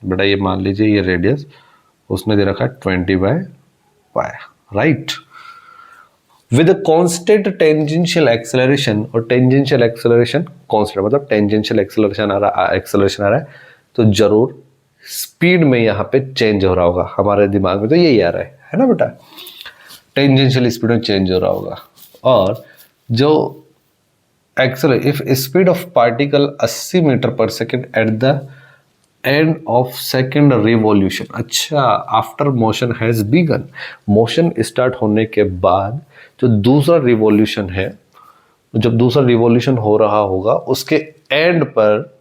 बेटा ये मान लीजिए ये रेडियस उसने दे रखा है 20/π, right, with constant tangential acceleration. और टेंजेंशियल एक्सेलरेशन कांस्टेंट मतलब टेंजेंशियल एक्सेलरेशन आ रहा है तो जरूर स्पीड में यहाँ पे चेंज हो रहा होगा, हमारे दिमाग में तो यही आ रहा है ना बेटा, टेंजेंशियल स्पीड में चेंज हो रहा होगा। और जो if speed of particle 80 metre पर second at the end of second revolution, अच्छा after motion has begun, motion start होने के बाद जो दूसरा रिवॉल्यूशन है, जब दूसरा रिवॉल्यूशन हो रहा होगा उसके एंड पर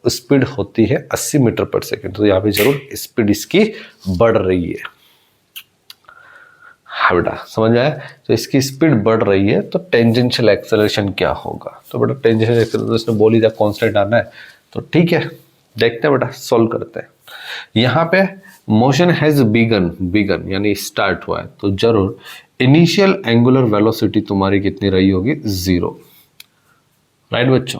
स्पीड होती है 80 मीटर पर सेकेंड, तो यहाँ पे जरूर स्पीड इसकी बढ़ रही है। हाँ बेटा समझ में आया, तो इसकी स्पीड बढ़ रही है तो टेंजेंशियल एक्सेलरेशन क्या होगा। तो बेटा टेंजेंशियल एक्सेलरेशन ने बोली था कांस्टेंट आना है, तो ठीक है देखते हैं बेटा, सॉल्व करते हैं। यहाँ पे मोशन हैज बिगन, बिगन यानी स्टार्ट हुआ है, तो जरूर इनिशियल एंगुलर वेलोसिटी तुम्हारी कितनी रही होगी, 0। राइट बच्चों,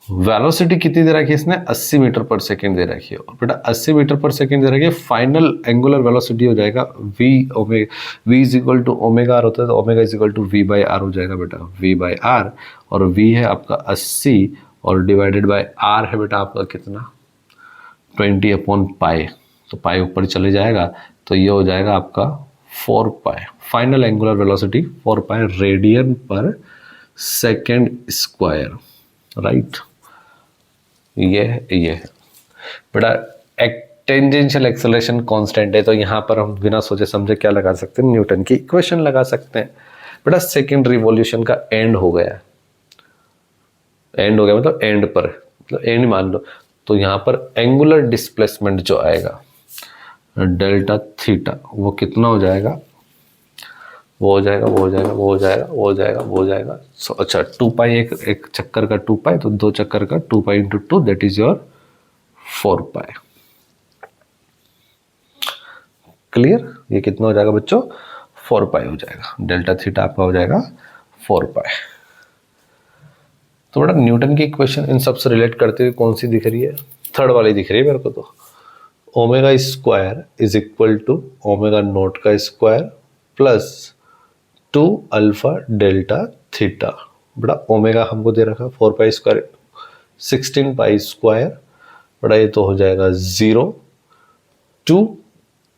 वेलोसिटी कितनी दे रखी है इसने, 80 मीटर पर सेकेंड दे रखी है। और बेटा 80 मीटर पर सेकेंड दे रखी है, फाइनल एंगुलर वेलोसिटी हो जाएगा v is equal to omega R होता है, तो omega is equal to v by R हो जाएगा बेटा, v बाई आर। और v है आपका 80 और डिवाइडेड बाय r है बेटा आपका कितना, 20 अपॉन पाई, तो पाई ऊपर चले जाएगा, तो ये हो जाएगा आपका 4 pi. Final angular velocity 4 pi radian per second square. Right, ये है बेटा। टेंजेंशियल एक्सेलरेशन कांस्टेंट है, तो यहाँ पर हम बिना सोचे समझे क्या लगा सकते हैं, न्यूटन की इक्वेशन लगा सकते हैं। बेटा सेकेंड रिवॉल्यूशन का एंड हो गया, एंड हो गया मतलब एंड पर, मतलब एंड मान लो, तो यहाँ पर एंगुलर डिस्प्लेसमेंट जो आएगा डेल्टा थीटा, वो कितना हो जाएगा, वो हो जाएगा, वो हो जाएगा, वो हो जाएगा, वो हो जाएगा, वो हो जाएगा। अच्छा 2 पाई, एक चक्कर का 2 पाई, तो 2 चक्कर का 2 pi into 2, that is your 4 pi. Clear, ये कितना हो जाएगा बच्चों, 4 पाई हो जाएगा, डेल्टा थीटा आपका हो जाएगा 4 पाई। तो बेटा न्यूटन की इक्वेशन इन सबसे रिलेट करते हुए कौन सी दिख रही है, थर्ड वाली दिख रही है मेरे को, तो omega square is equal to omega naught का square plus 2 alpha delta theta. बड़ा ओमेगा हमको दे रखा 4 पाई स्क्वायर 16 पाई स्क्वायर, बड़ा ये तो हो जाएगा 0 2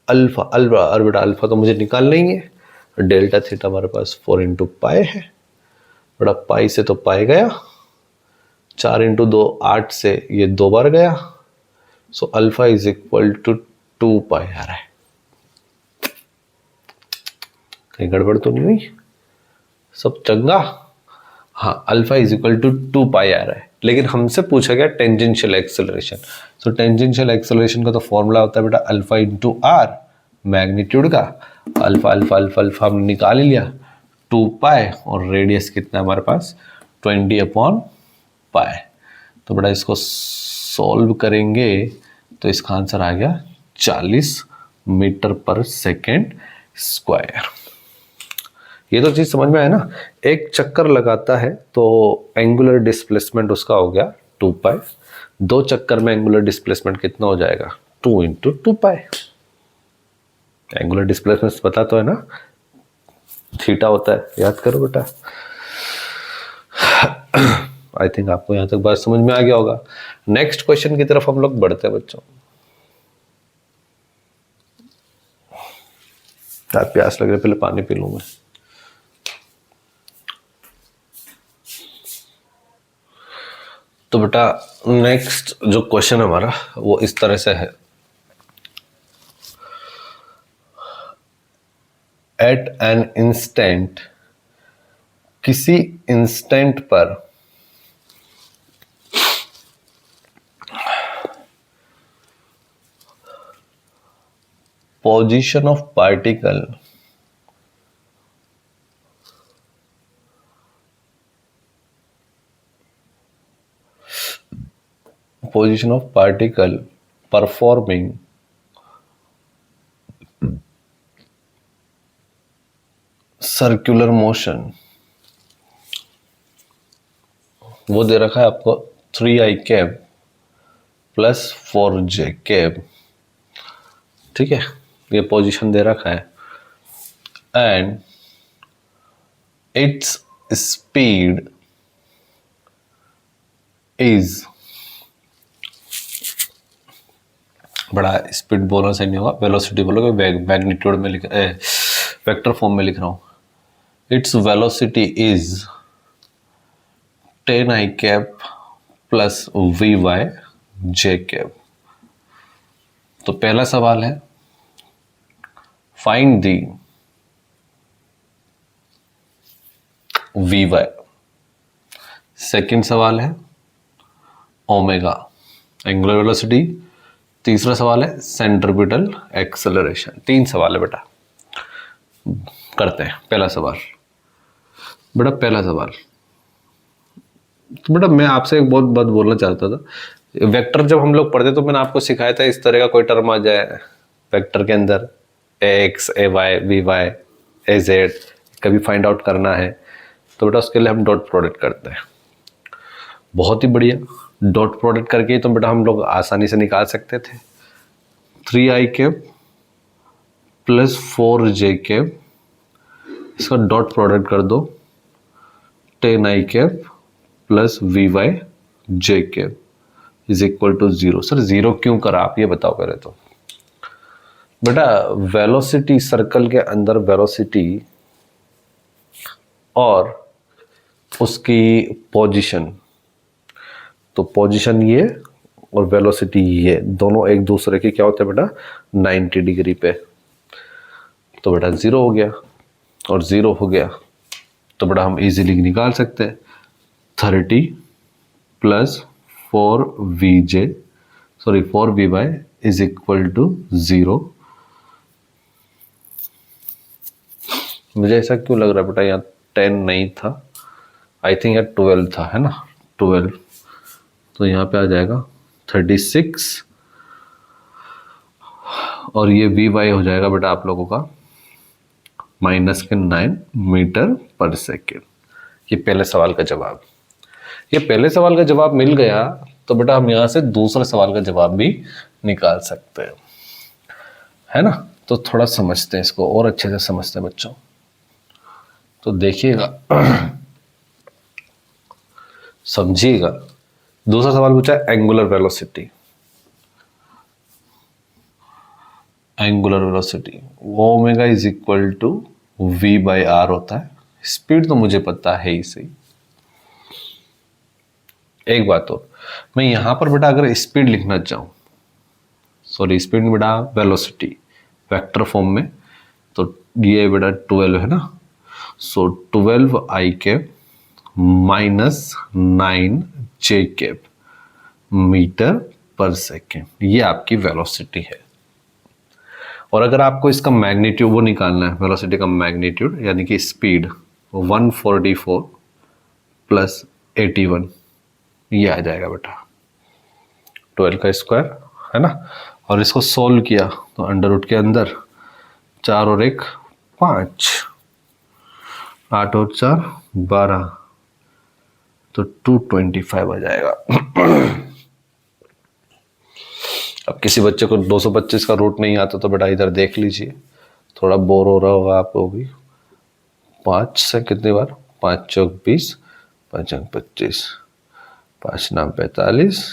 अल्फा, अल्फा और बेटा अल्फा तो मुझे निकालना ही है, डेल्टा थीटा हमारे पास 4 इंटू पाई है, बड़ा पाई से तो पाई गया, 4 इंटू 2 8 से ये 2 बार गया, so alpha is equal to 2 pi आ रहा है। कहीं गड़बड़ तो नहीं हुई, सब चंगा। हाँ, alpha is equal to 2 pi आ रहा है, लेकिन हमसे पूछा गया टेंजेंशियल एक्सेलरेशन। सो टेंजेंशियल एक्सेलरेशन का तो फॉर्मूला होता है बेटा अल्फा इंटू आर, मैग्नीट्यूड का अल्फा अल्फा अल्फा अल्फा हमने निकाल ही लिया, 2 पाई और रेडियस कितना हमारे पास 20 अपॉन पाई। तो बेटा इसको सॉल्व करेंगे तो इसका आंसर आ गया 40 मीटर पर सेकेंड स्क्वायर। ये तो चीज समझ में आया ना, एक चक्कर लगाता है तो एंगुलर डिस्प्लेसमेंट उसका हो गया 2 पाई, 2 चक्कर में एंगुलर डिस्प्लेसमेंट कितना हो जाएगा 2 इंटू 2 पाई। एंगुलर डिस्प्लेसमेंट पता तो है ना, थीटा होता है, याद करो बेटा। आई थिंक आपको यहां तक बात समझ में आ गया होगा। नेक्स्ट क्वेश्चन की तरफ हम लोग बढ़ते हैं बच्चों। प्यास लग रही है, पहले पानी पी लूं मैं। तो बेटा नेक्स्ट जो क्वेश्चन है हमारा वो इस तरह से है, एट एन इंस्टेंट, किसी इंस्टेंट पर position of particle performing circular motion, वो दे रखा है आपको 3i cab plus 4j cab, ठीक है, ये पोजीशन दे रखा है, एंड इट्स स्पीड इज, बड़ा स्पीड बोलना सही नहीं होगा, वेलोसिटी बोलोगे, मैग्नीट्यूड में लिख वेक्टर फॉर्म में लिख रहा हूं। Its velocity is 10i cap plus vy cap. तो पहला सवाल है फाइंड दी vy, सेकंड सवाल है ओमेगा एंगुलर वेलोसिटी, तीसरा सवाल है सेंट्रीपिटल एक्सेलरेशन। 3 सवाल है बेटा, करते हैं पहला सवाल। बेटा पहला सवाल, तो बेटा मैं आपसे एक बहुत बात बोलना चाहता था वेक्टर जब हम लोग पढ़ते तो मैंने आपको सिखाया था इस तरह का कोई टर्म आ जाए वेक्टर के अंदर X A Y V Y A Z कभी फाइंड आउट करना है तो बेटा उसके लिए हम डॉट प्रोडक्ट करते हैं। बहुत ही बढ़िया, डॉट प्रोडक्ट करके तो बेटा हम लोग आसानी से निकाल सकते थे 3i cap plus 4j cap, इसका डॉट प्रोडक्ट कर दो 10i cap plus V Y J cap is equal to 0। Sir 0 क्यों करा आप ये बताओ पहले तो। बेटा वेलोसिटी सर्कल के अंदर वेलोसिटी और उसकी पोजीशन, तो पोजीशन ये और वेलोसिटी ये दोनों एक दूसरे के क्या होते हैं बेटा 90 डिग्री पे। तो बेटा 0 हो गया और 0 हो गया तो बेटा हम इजीली निकाल सकते हैं 30 plus 4vy is equal to 0। मुझे ऐसा क्यों लग रहा है बेटा यहाँ 10 नहीं था, आई थिंक यहाँ 12 था, है ना 12, तो यहाँ पे आ जाएगा 36 और ये vy हो जाएगा बेटा आप लोगों का -9 मीटर पर सेकेंड। ये पहले सवाल का जवाब। ये पहले सवाल का जवाब मिल गया तो बेटा हम यहाँ से दूसरे सवाल का जवाब भी निकाल सकते हैं, है ना। तो थोड़ा समझते हैं इसको और अच्छे से समझते हैं बच्चों। तो देखिएगा समझिएगा। दूसरा सवाल पूछा है angular velocity. Angular velocity omega is equal to v by R होता है। स्पीड तो मुझे पता है ही सही। एक बात और, मैं यहां पर बेटा अगर स्पीड लिखना चाहूं, सॉरी स्पीड में बेटा वेलोसिटी वेक्टर फॉर्म में, तो ये बेटा 12 है ना, so 12i cap minus 9j cap meter पर सेकेंड, ये आपकी वेलोसिटी है। और अगर आपको इसका मैग्नीट्यूड वो निकालना है, वेलोसिटी का मैग्नीट्यूड यानी कि स्पीड 144 प्लस 81, ये आ जाएगा बेटा 12 का स्क्वायर, है ना। और इसको सोल्व किया तो अंडर रूट के अंदर 4 और 1 5, 8 और 4 12, तो 225 आ जाएगा। अब किसी बच्चे को 225 का रूट नहीं आता तो बेटा इधर देख लीजिए, थोड़ा बोर हो रहा होगा आपको भी। 5 से कितनी बार, 5 चौक 20, 5 अंक 25, 5 नाम 45,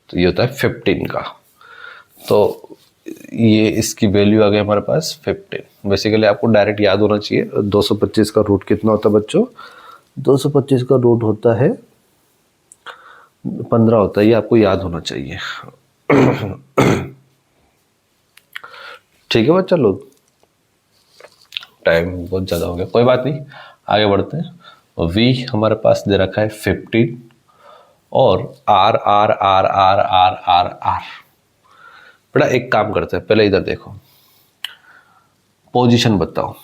तो ये होता है 15 का। तो ये इसकी वैल्यू आ गई हमारे पास 15। बेसिकली आपको डायरेक्ट याद होना चाहिए 225 का रूट कितना होता है बच्चों, 225 का रूट होता है 15 होता है, ये आपको याद होना चाहिए। ठीक है बच्चा लोग, टाइम बहुत ज़्यादा हो गया, कोई बात नहीं, आगे बढ़ते हैं। v हमारे पास दे रखा है 15 और r r r r r r r। बेटा एक काम करते हैं, पहले इधर देखो, पोजीशन बताओ।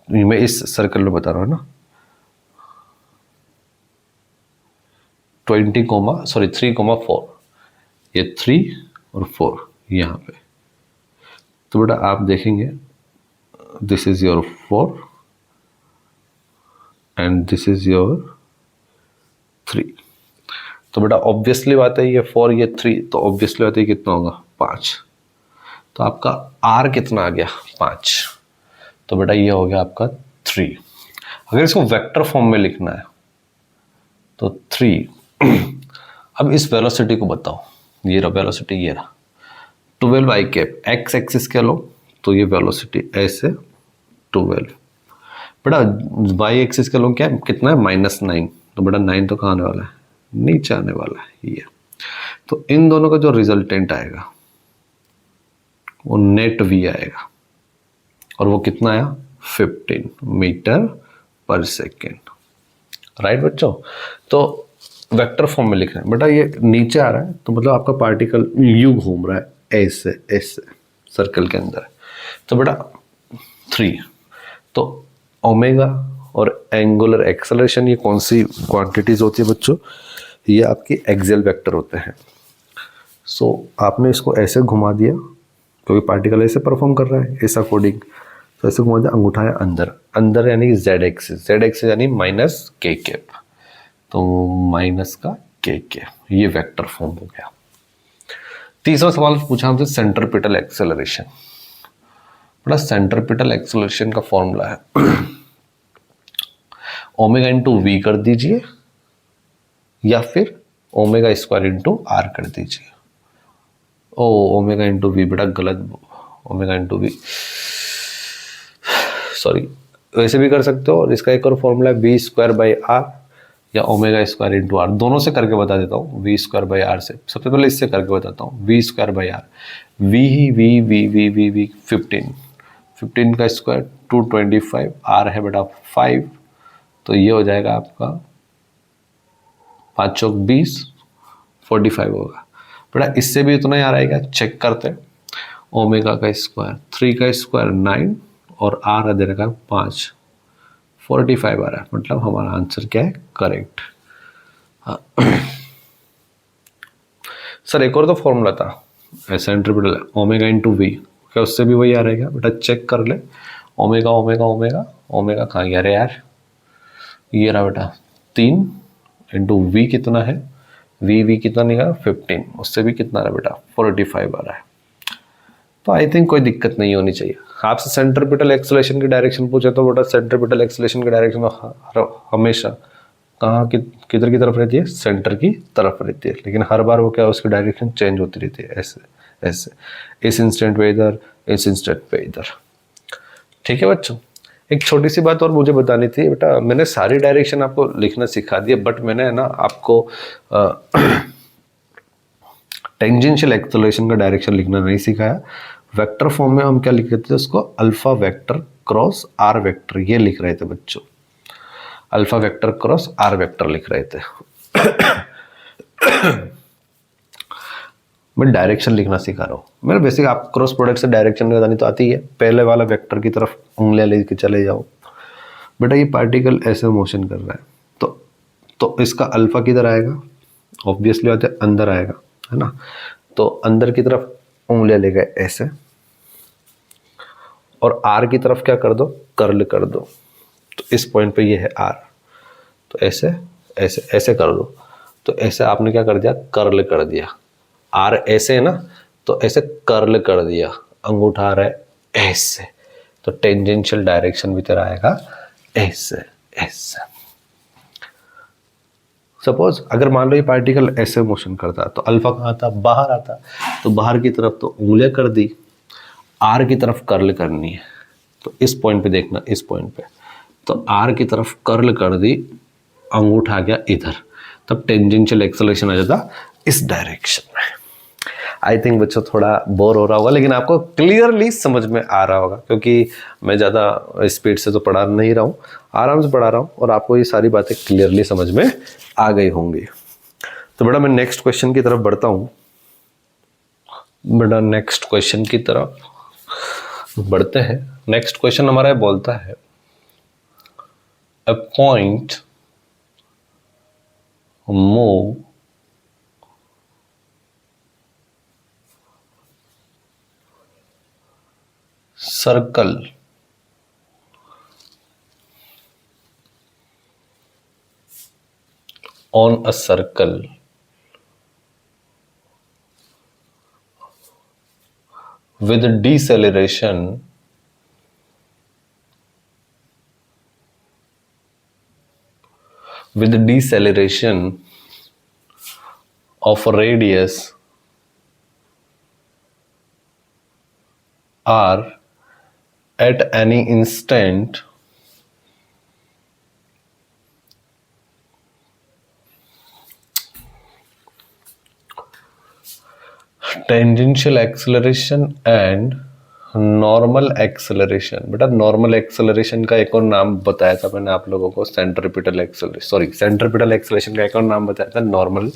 मैं इस सर्कल में बता रहा हूँ ना, 3,4, ये 3 और 4 यहाँ पे। तो बेटा आप देखेंगे this is your 4 and this is your 3। तो बेटा ऑब्वियसली बात है ये 4 ये 3, तो ऑब्वियसली बात है कितना होगा 5। तो आपका r कितना आ गया 5, तो बेटा ये हो गया आपका 3। अगर इसको वेक्टर फॉर्म में लिखना है तो 3। अब इस वेलोसिटी को बताओ, ये रहा वेलोसिटी, ये रहा 12i कैप, एक्स एक्सिस क्या लो तो ये वेलोसिटी ऐसे 12। बेटा वाई एक्सिस का लो क्या है, कितना है -9, तो बेटा 9 तो कहाँ आने वाला है, नीचे आने वाला है ये। तो इन दोनों का जो रिजल्टेंट आएगा वो नेट v आएगा, और वो कितना आया 15 मीटर पर सेकेंड। राइट बच्चों, तो वेक्टर फॉर्म में लिख रहे हैं बेटा, ये नीचे आ रहा है तो मतलब आपका पार्टिकल यू घूम रहा है ऐसे ऐसे सर्कल के अंदर। तो बेटा 3, तो ओमेगा और एंगुलर एक्सेलरेशन, ये कौन सी क्वांटिटीज होती है बच्चों? ये आपकी एक्सियल वेक्टर होते हैं। सो आपने इसको ऐसे घुमा दिया क्योंकि पार्टिकल ऐसे परफॉर्म कर रहा है इस अकॉर्डिंग, तो ऐसे घुमा दिया, अंगूठा है अंदर, अंदर यानी कि जेड एक्सिस यानी माइनस के कैप, तो माइनस का के कैप, ये वेक्टर फॉर्म हो गया। तीसरा सवाल पूछा हमसे सेंट्रीपिटल एक्सेलरेशन। बड़ा सेंट्रीपिटल एक्सेलरेशन का फॉर्मूला है ओमेगा इंटू वी कर दीजिए या फिर ओमेगा स्क्वायर इंटू आर कर दीजिए। ओमेगा इंटू वी, बेटा गलत, ओमेगा इंटू वी, सॉरी, वैसे भी कर सकते हो। और इसका एक और फॉर्मूला है वी स्क्वायर बाई आर या ओमेगा स्क्वायर इंटू आर, दोनों से करके बता देता हूँ। वी स्क्वायर बाई आर से सबसे पहले इससे करके बताता हूँ। V square by R, V ही V V V V V 15 का स्क्वायर 225, आर है बेटा 5, तो ये हो जाएगा आपका 5 चौक 20, 45 होगा बेटा। इससे भी उतना ही आ रहेगा, चेक करते हैं। ओमेगा का स्क्वायर 3 का स्क्वायर 9 और आर दे रखा है 5, 45 आ रहा है, मतलब हमारा आंसर क्या है? करेक्ट। सर एक और तो फॉर्मूला था सेंट्रीपिटल ओमेगा इंटू वी, क्या उससे भी वही आ रहेगा? बेटा चेक कर ले, ओमेगा ओमेगा ओमेगा ओमेगा कहाँ गया रे यार, ये रहा बेटा 3 इंटू वी कितना है, वी कितना निकला 15, उससे भी कितना रहा बेटा 45 आ रहा है। तो आई थिंक कोई दिक्कत नहीं होनी चाहिए। आपसे सेंट्रीपिटल एक्सेलरेशन की डायरेक्शन पूछे तो बेटा सेंट्रीपिटल एक्सेलरेशन की डायरेक्शन हमेशा कहाँ किधर की तरफ रहती है? सेंटर की तरफ रहती है, लेकिन हर बार वो क्या है, उसकी डायरेक्शन चेंज होती रहती है, ऐसे ऐसे, इस इंस्टेंट पे इधर, इस इंस्टेंट पे इधर। ठीक है बच्चों, एक छोटी सी बात और मुझे बतानी थी बेटा, मैंने सारी डायरेक्शन आपको लिखना सिखा दिया, बट मैंने है ना आपको टेंजेंशियल एक्सेलरेशन का डायरेक्शन लिखना नहीं सिखाया। वेक्टर फॉर्म में हम क्या लिख रहे थे उसको? Alpha vector cross R vector, ये लिख रहे थे बच्चों, alpha vector cross R vector लिख रहे थे। मैं डायरेक्शन लिखना सिखा रहा हूँ। मेरा बेसिक आप क्रॉस प्रोडक्ट से डायरेक्शन बतानी तो आती है। पहले वाला वेक्टर की तरफ उंगलियां लेके चले जाओ बेटा, ये पार्टिकल ऐसे मोशन कर रहा है, तो इसका अल्फा किधर आएगा? ऑब्वियसली बात है अंदर आएगा, है ना। तो अंदर की तरफ उंगलियां ले गए ऐसे, और आर की तरफ क्या कर दो? कर्ल कर दो। तो इस पॉइंट पे ये है आर, तो ऐसे ऐसे ऐसे कर दो, तो ऐसे आपने क्या कर दिया? कर्ल कर दिया। आर ऐसे है ना, तो ऐसे कर्ल कर दिया, अंगूठा आ रहा है ऐसे, तो टेंजेंशियल डायरेक्शन भी तेरा आएगा ऐसे ऐसे। सपोज अगर मान लो ये पार्टिकल ऐसे मोशन करता तो अल्फा कहाँ था? बाहर आता, तो बाहर की तरफ तो उंगलियां कर दी, आर की तरफ कर्ल करनी है, तो इस पॉइंट पे देखना, इस पॉइंट पे, तो आर की तरफ कर्ल कर दी, अंगूठा आ गया इधर, तब टेंजेंशियल एक्सेलरेशन आ जाता इस डायरेक्शन में। आई थिंक बच्चों थोड़ा बोर हो रहा होगा, लेकिन आपको क्लियरली समझ में आ रहा होगा, क्योंकि मैं ज़्यादा स्पीड से तो पढ़ा नहीं रहा हूँ, आराम से पढ़ा रहा हूँ, और आपको ये सारी बातें क्लियरली समझ में आ गई होंगी। तो बेटा मैं नेक्स्ट क्वेश्चन की तरफ बढ़ता हूँ। बेटा नेक्स्ट क्वेश्चन की तरफ बढ़ते हैं। नेक्स्ट क्वेश्चन हमारा बोलता है a point move circle on a circle with deceleration of a radius r at any instant tangential acceleration and normal acceleration. बेटा नॉर्मल एक्सेलरेशन का एक और नाम बताया था मैंने आप लोगों को, centripetal acceleration, sorry centripetal acceleration का एक और नाम बताया था नॉर्मल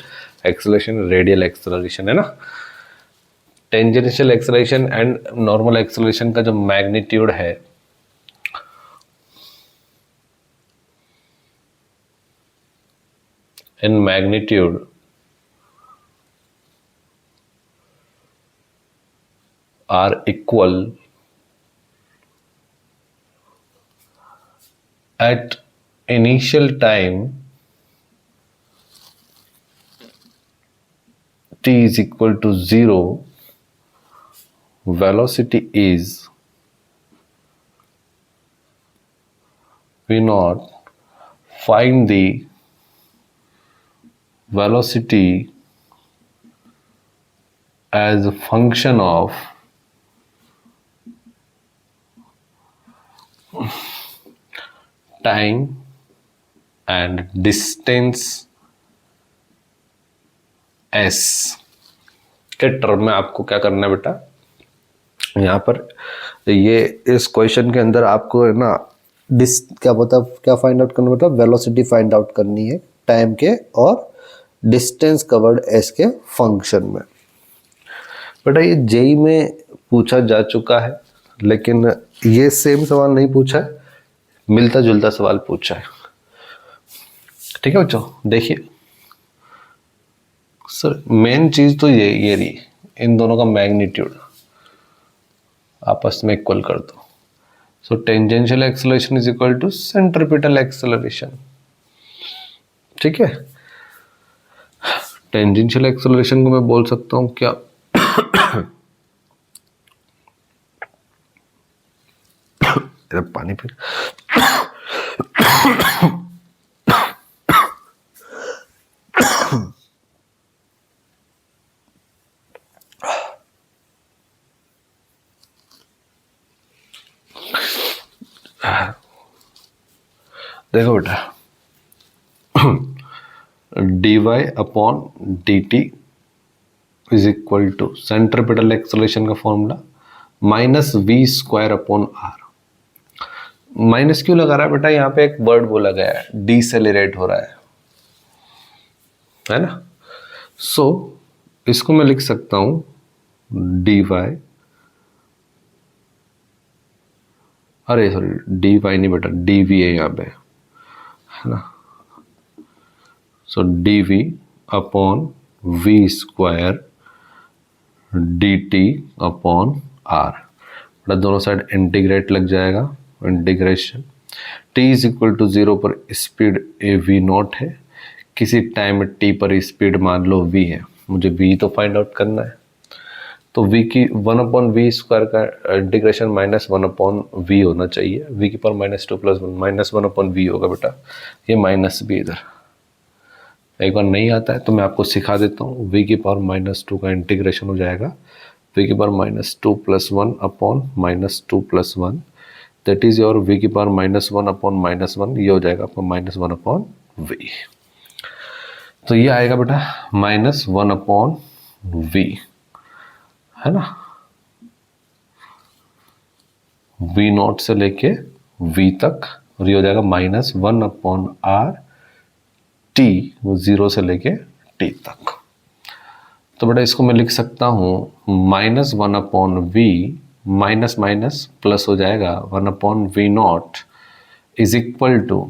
एक्सेलरेशन, रेडियल एक्सेलरेशन, है ना। Tangential acceleration and normal acceleration का जो मैग्नीट्यूड है in magnitude are equal at initial time t is equal to 0, velocity is v naught. Find the velocity as a function of time and distance s के term में आपको क्या करना है बेटा, यहाँ पर ये इस क्वेश्चन के अंदर आपको है ना क्या फाइंड आउट करना बेटा, वेलोसिटी फाइंड आउट करनी है टाइम के और डिस्टेंस कवर्ड एस के फंक्शन में। बेटा ये जेई में पूछा जा चुका है, लेकिन ये सेम सवाल नहीं पूछा है, मिलता जुलता सवाल पूछा है। ठीक है बच्चों, देखिए सर मेन चीज तो ये रही, इन दोनों का मैग्नीट्यूड आपस में इक्वल कर दो। So tangential acceleration is equal to centripetal acceleration. ठीक है, टेंजेंशियल एक्सेलरेशन को मैं बोल सकता हूं क्या, पानी पी। देखो बेटा, dy upon dt is equal to centripetal acceleration का formula minus V square upon R. माइनस क्यों लगा रहा है बेटा, यहाँ पे एक वर्ड बोला गया है, डिसेलेरेट हो रहा है ना। सो इसको मैं लिख सकता हूं dy, अरे सॉरी dy नहीं बेटा, dv है यहाँ पे, है ना। So dv upon v square dt upon r, बेटा दोनों साइड इंटीग्रेट लग जाएगा, integration t is equal to 0 पर स्पीड ए वी नॉट है, किसी टाइम t पर स्पीड मान लो v है, मुझे v तो फाइंड आउट करना है। तो v की 1 अपॉन वी स्क्वायर का इंटीग्रेशन माइनस 1 अपॉन वी होना चाहिए, v की power minus 2 plus 1 minus 1 upon V होगा बेटा, ये माइनस भी इधर एक बार नहीं आता है तो मैं आपको सिखा देता हूँ। v की पावर माइनस 2 का इंटीग्रेशन हो जाएगा v की power minus 2 plus 1 upon minus 2 plus 1, that is your v की पावर माइनस 1 अपॉन माइनस 1, ये हो जाएगा आपका माइनस 1 अपॉन v। तो ये आएगा बेटा माइनस 1 अपॉन v, है ना, v नॉट से लेके v तक, और ये हो जाएगा माइनस 1 अपॉन r t, वो 0 से लेके t तक। तो बेटा इसको मैं लिख सकता हूं minus 1 upon v, minus minus plus हो जाएगा 1 upon v not is equal to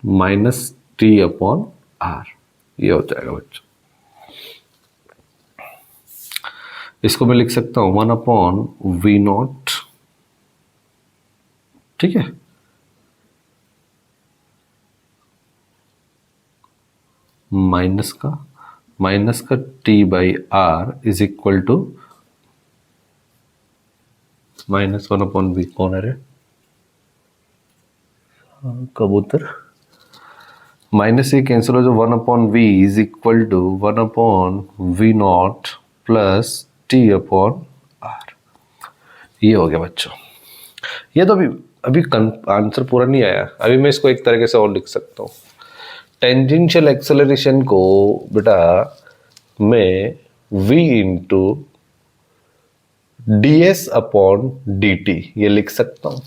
minus t upon r, ये हो जाएगा बच्चों। इसको मैं लिख सकता हूं 1 अपॉन वी नॉट, ठीक है, माइनस का t by R is equal to minus 1 upon V, कौन है रे कबूतर, माइनस ये कैंसिल हो जाए, 1 upon V is equal to 1 upon V not plus T upon R, ये हो गया बच्चों। ये तो अभी आंसर पूरा नहीं आया, अभी मैं इसको एक तरीके से और लिख सकता हूँ। टेंजेंशियल एक्सेलरेशन को बेटा मैं v into D S upon D T ये लिख सकता हूँ,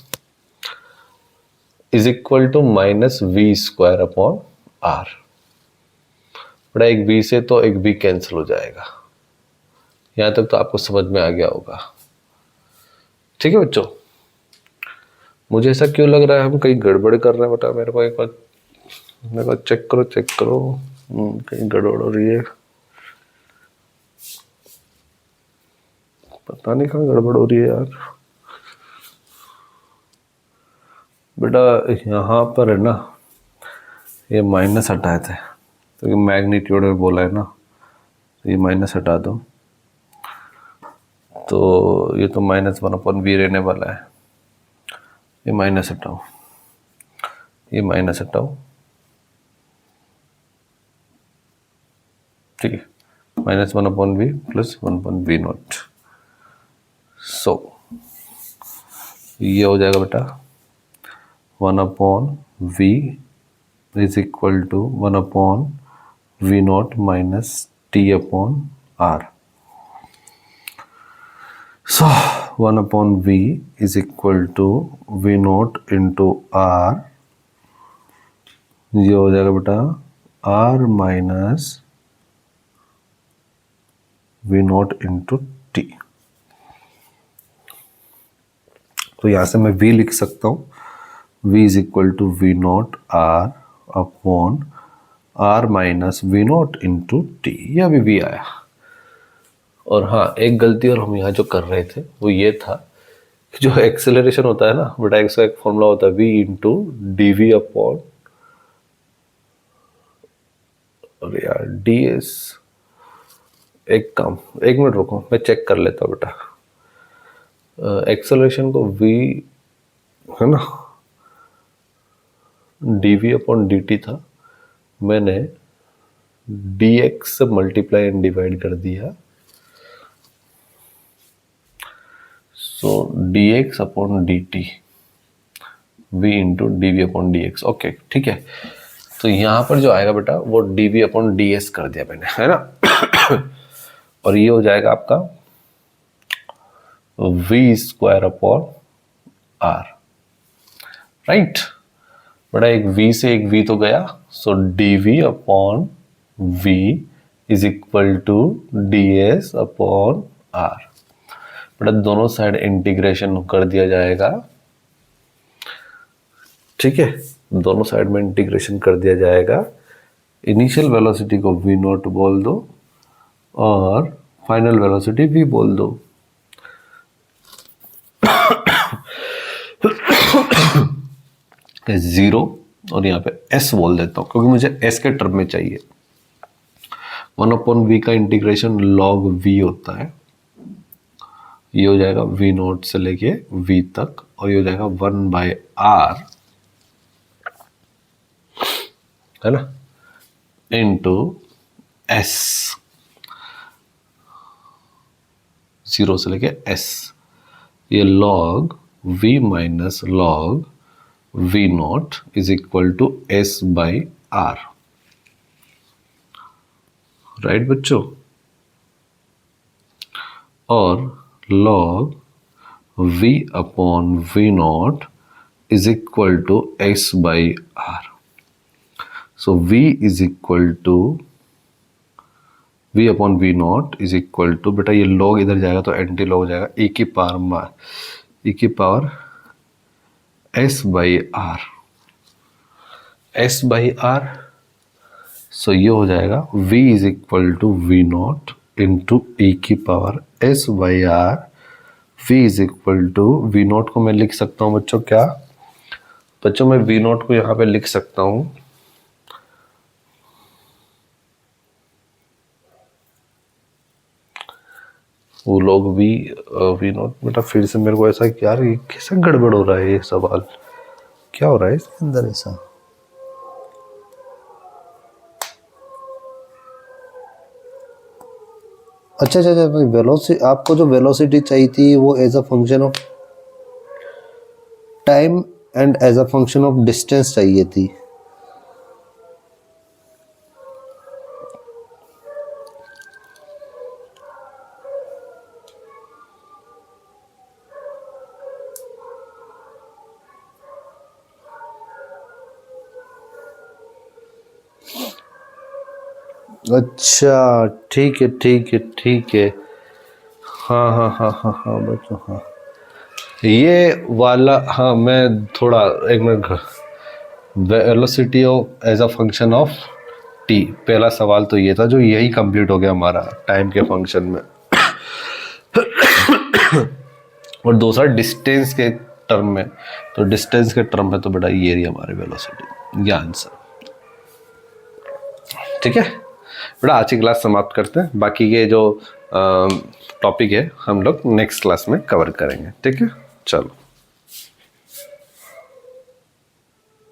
is equal to minus V square upon R. बेटा एक v से तो एक v कैंसिल हो जाएगा, यहां तक तो आपको समझ में आ गया होगा। ठीक है बच्चों, मुझे ऐसा क्यों लग रहा है हम कहीं गड़बड़ कर रहे हैं बेटा। मेरे को एक बार चेक करो कहीं गड़बड़ हो रही है। पता नहीं कहाँ गड़बड़ हो रही है यार। बेटा यहाँ पर है ना, ये माइनस हटाए थे तो ये मैग्नीट्यूड में बोला है ना, तो ये माइनस हटा दो तो ये तो -1/v रहने वाला है। ये माइनस हटाओ, ये माइनस हटाओ, ठीक है। -1/v + 1/v0। सो ये हो जाएगा बेटा 1/v is equal to 1/v0 - t/r। So 1/v is equal to v0 into r। ये हो जाएगा बेटा r minus v0 into t। तो यहां से मैं v लिख सकता हूं, v is equal to v0 r upon r minus v0 into t। यह भी v आया। और हाँ, एक गलती और हम यहाँ जो कर रहे थे वो ये था कि जो एक्सेलरेशन होता है ना बेटा, इसका एक फॉर्मूला होता है v into D V upon, अरे यार ds। एक मिनट रुको, मैं चेक कर लेता हूँ बेटा। एक्सेलरेशन को v है ना dv अपॉन dt था, मैंने dx से मल्टीप्लाई एंड डिवाइड कर दिया। सो dx upon dt v into D V upon D X. Okay ठीक है। तो यहाँ पर जो आएगा बेटा वो D V upon D S कर दिया मैंने, है ना। और ये हो जाएगा आपका v square upon r, right बेटा। एक v से एक v तो गया, so D V upon v is equal to D S upon r। बेटा दोनों साइड इंटीग्रेशन कर दिया जाएगा, ठीक है। दोनों साइड में इंटीग्रेशन कर दिया जाएगा। इनिशियल वेलोसिटी को v0 बोल दो और फाइनल वेलोसिटी v बोल दो। जीरो और यहाँ पे s बोल देता हूँ क्योंकि मुझे s के टर्म में चाहिए। 1/v का इंटीग्रेशन log v होता है। ये हो जाएगा v0 से लेके v तक, और ये हो जाएगा 1/r, है ना, इंटू s, 0 से लेके s। ये log v minus log v0 is equal to s/r, right बच्चों। और log v upon v0 is equal to s/r। So v is equal to v upon v0 is equal to, बेटा ये log इधर जाएगा तो anti log हो जाएगा, e की पावर s/r, s/r। सो ये हो जाएगा v is equal to v0 into e की power s/r। v is equal to v0 को मैं लिख सकता हूँ बच्चों, क्या बच्चों मैं v0 को यहाँ पे लिख सकता हूँ वो लोग v0। बेटा फिर से मेरे को ऐसा यार ये कैसे गड़बड़ हो रहा है, ये सवाल क्या हो रहा है इसके अंदर ऐसा। अच्छा वेलोसिटी, आपको जो वेलोसिटी चाहिए थी वो as a function of time and as a function of distance चाहिए थी। अच्छा ठीक है। हाँ बच्चों हाँ, ये वाला, हाँ मैं थोड़ा एक minute, velocity of as a function of T, पहला सवाल तो ये था जो यही कंप्लीट हो गया हमारा टाइम के फंक्शन में। और दूसरा डिस्टेंस के टर्म में, तो डिस्टेंस के टर्म में तो बेटा ये रही हमारी वेलोसिटी, ये आंसर। ठीक है बेटा, आज की क्लास समाप्त करते हैं, बाकी के जो टॉपिक है हम लोग नेक्स्ट क्लास में कवर करेंगे। ठीक है, चलो।